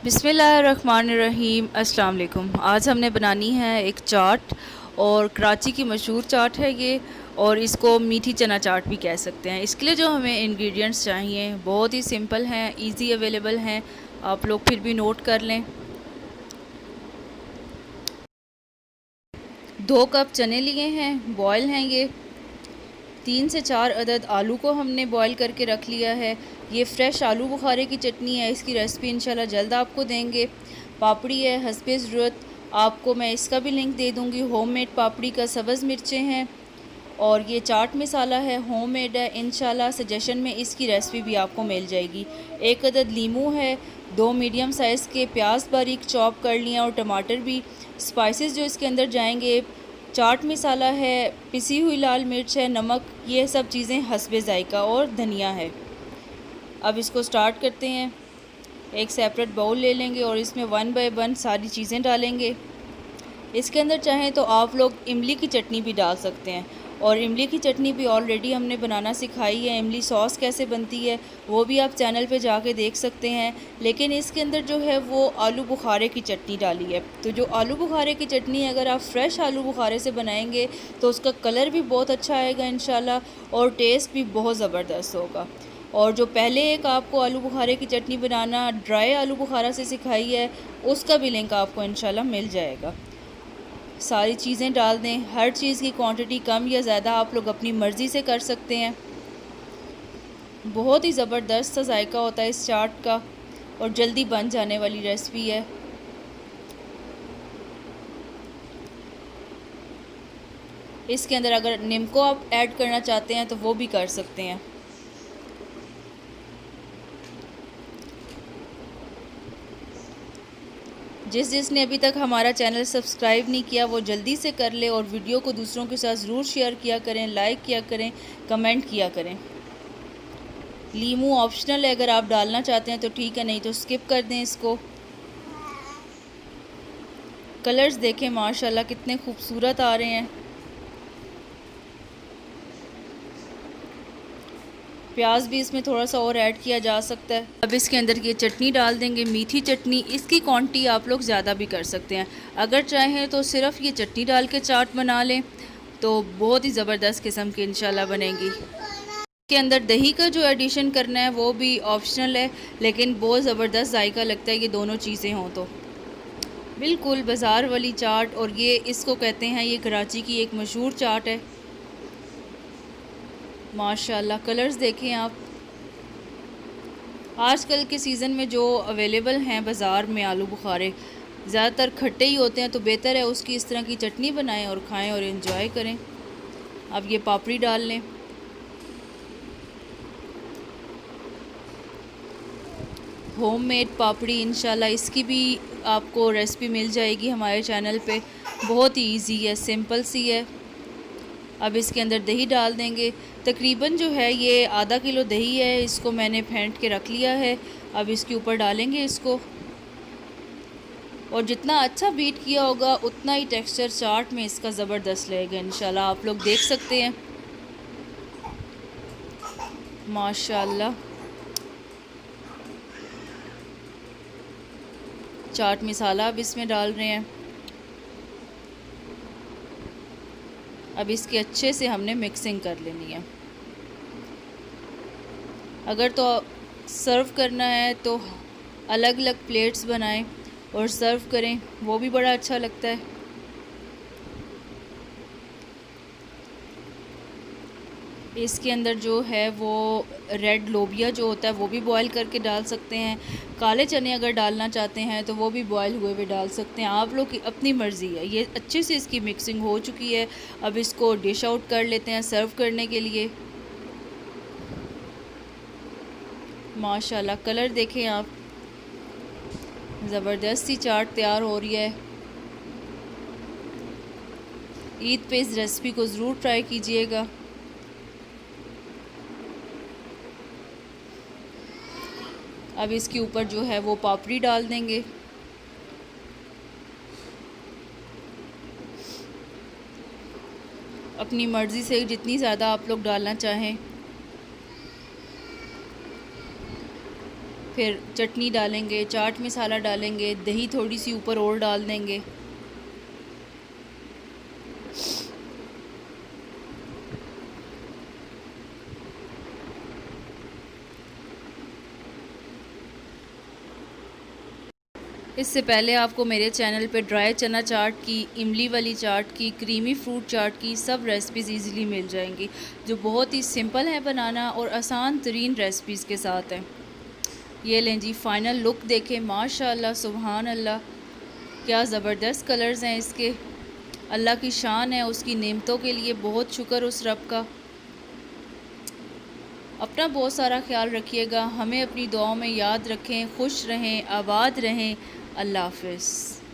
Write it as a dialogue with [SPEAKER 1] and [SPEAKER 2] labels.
[SPEAKER 1] बिस्मिल्लाहिर्रहमानिर्रहीम। अस्सलाम वालेकुम। आज हमने बनानी है एक चाट, और कराची की मशहूर चाट है ये, और इसको मीठी चना चाट भी कह सकते हैं। इसके लिए जो हमें इंग्रेडिएंट्स चाहिए बहुत ही सिंपल हैं, इजी अवेलेबल हैं, आप लोग फिर भी नोट कर लें। 2 कप चने लिए हैं, बॉयल हैं ये। 3 से 4 अदद आलू को हमने बॉयल करके रख लिया है। ये फ़्रेश आलू बुखारे की चटनी है, इसकी रेसिपी इंशाल्लाह जल्द आपको देंगे। पापड़ी है हस्बे ज़रूरत, आपको मैं इसका भी लिंक दे दूँगी। होममेड पापड़ी का सब्ज़ मिर्चें हैं, और ये चाट मसाला है, होममेड है। इंशाल्लाह सजेशन में इसकी रेसिपी भी आपको मिल जाएगी। 1 अदद लीमू है, 2 मीडियम साइज़ के प्याज बारीक चॉप कर लिए, और टमाटर भी। स्पाइसेस जो इसके अंदर जाएंगे, चाट मसाला है, पिसी हुई लाल मिर्च है, नमक, ये सब चीज़ें हस्बे ज़ायका, और धनिया है। अब इसको स्टार्ट करते हैं। एक सेपरेट बाउल ले लेंगे और इसमें 1 बाय 1 सारी चीज़ें डालेंगे। इसके अंदर चाहें तो आप लोग इमली की चटनी भी डाल सकते हैं, और इमली की चटनी भी ऑलरेडी हमने बनाना सिखाई है। इमली सॉस कैसे बनती है वो भी आप चैनल पे जाके देख सकते हैं। लेकिन इसके अंदर जो है वो आलू बुखारे की चटनी डाली है। तो जो आलू बुखारे की चटनी है, अगर आप फ्रेश आलू बुखारे से बनाएंगे तो उसका कलर भी बहुत अच्छा आएगा इंशाल्लाह, और टेस्ट भी बहुत ज़बरदस्त होगा। और जो पहले एक आपको आलू बुखारे की चटनी बनाना ड्राई आलू बुखारा से सिखाई है, उसका भी लिंक आपको इंशाल्लाह मिल जाएगा। सारी चीज़ें डाल दें। हर चीज़ की क्वांटिटी कम या ज़्यादा आप लोग अपनी मर्ज़ी से कर सकते हैं। बहुत ही ज़बरदस्त सा जायका होता है इस चाट का, और जल्दी बन जाने वाली रेसिपी है। इसके अंदर अगर नींबू आप ऐड करना चाहते हैं तो वो भी कर सकते हैं। जिसने अभी तक हमारा चैनल सब्सक्राइब नहीं किया वो जल्दी से कर ले, और वीडियो को दूसरों के साथ ज़रूर शेयर किया करें, लाइक किया करें, कमेंट किया करें। लीमू ऑप्शनल है, अगर आप डालना चाहते हैं तो ठीक है, नहीं तो स्किप कर दें इसको। कलर्स देखें माशाल्लाह कितने खूबसूरत आ रहे हैं। प्याज भी इसमें थोड़ा सा और ऐड किया जा सकता है। अब इसके अंदर ये चटनी डाल देंगे, मीठी चटनी। इसकी क्वांटिटी आप लोग ज़्यादा भी कर सकते हैं। अगर चाहें तो सिर्फ़ ये चटनी डाल के चाट बना लें तो बहुत ही ज़बरदस्त किस्म की इंशाल्लाह बनेगी। इसके अंदर दही का जो एडिशन करना है वो भी ऑप्शनल है, लेकिन बहुत ज़बरदस्त जायका लगता है ये दोनों चीज़ें हों तो। बिल्कुल बाज़ार वाली चाट, और ये इसको कहते हैं, ये कराची की एक मशहूर चाट है। माशाल्लाह कलर्स देखें आप। आजकल के सीज़न में जो अवेलेबल हैं बाज़ार में आलू बुखारे, ज़्यादातर खट्टे ही होते हैं, तो बेहतर है उसकी इस तरह की चटनी बनाएं और खाएं और एंजॉय करें। अब ये पापड़ी डाल लें। होममेड पापड़ी, इंशाल्लाह इसकी भी आपको रेसिपी मिल जाएगी हमारे चैनल पे। बहुत ही इजी है, सिंपल सी है। अब इसके अंदर दही डाल देंगे। तकरीबन जो है ये आधा किलो दही है, इसको मैंने फेंट के रख लिया है। अब इसके ऊपर डालेंगे इसको, और जितना अच्छा बीट किया होगा उतना ही टेक्सचर चाट में इसका ज़बरदस्त लगेगा इंशाल्लाह। आप लोग देख सकते हैं माशाल्लाह। चाट मसाला अब इसमें डाल रहे हैं। अब इसके अच्छे से हमने मिक्सिंग कर लेनी है। अगर तो सर्व करना है तो अलग अलग प्लेट्स बनाएं और सर्व करें, वो भी बड़ा अच्छा लगता है। इसके अंदर जो है वो रेड लोबिया जो होता है वो भी बॉयल करके डाल सकते हैं। काले चने अगर डालना चाहते हैं तो वो भी बॉयल हुए हुए डाल सकते हैं, आप लोग की अपनी मर्ज़ी है। ये अच्छे से इसकी मिक्सिंग हो चुकी है। अब इसको डिश आउट कर लेते हैं सर्व करने के लिए। माशाल्लाह कलर देखें आप, ज़बरदस्त सी चाट तैयार हो रही है। ईद पे इस रेसिपी को ज़रूर ट्राई कीजिएगा। अब इसके ऊपर जो है वो पापड़ी डाल देंगे। अपनी मर्ज़ी से जितनी ज़्यादा आप लोग डालना चाहें। फिर चटनी डालेंगे, चाट मसाला डालेंगे, दही थोड़ी सी ऊपर और डाल देंगे। इससे पहले आपको मेरे चैनल पे ड्राई चना चाट की, इमली वाली चाट की, क्रीमी फ्रूट चाट की सब रेसिपीज़ इजीली मिल जाएंगी, जो बहुत ही सिंपल है बनाना और आसान तरीन रेसिपीज़ के साथ हैं। ये लें जी, फ़ाइनल लुक देखें, माशाल्लाह सुभान अल्लाह, क्या ज़बरदस्त कलर्स हैं इसके। अल्लाह की शान है, उसकी नेमतों के लिए बहुत शुक्र उस रब का। अपना बहुत सारा ख्याल रखिएगा, हमें अपनी दुआओं में याद रखें, खुश रहें, आबाद रहें। अल्लाह हाफ़िज़।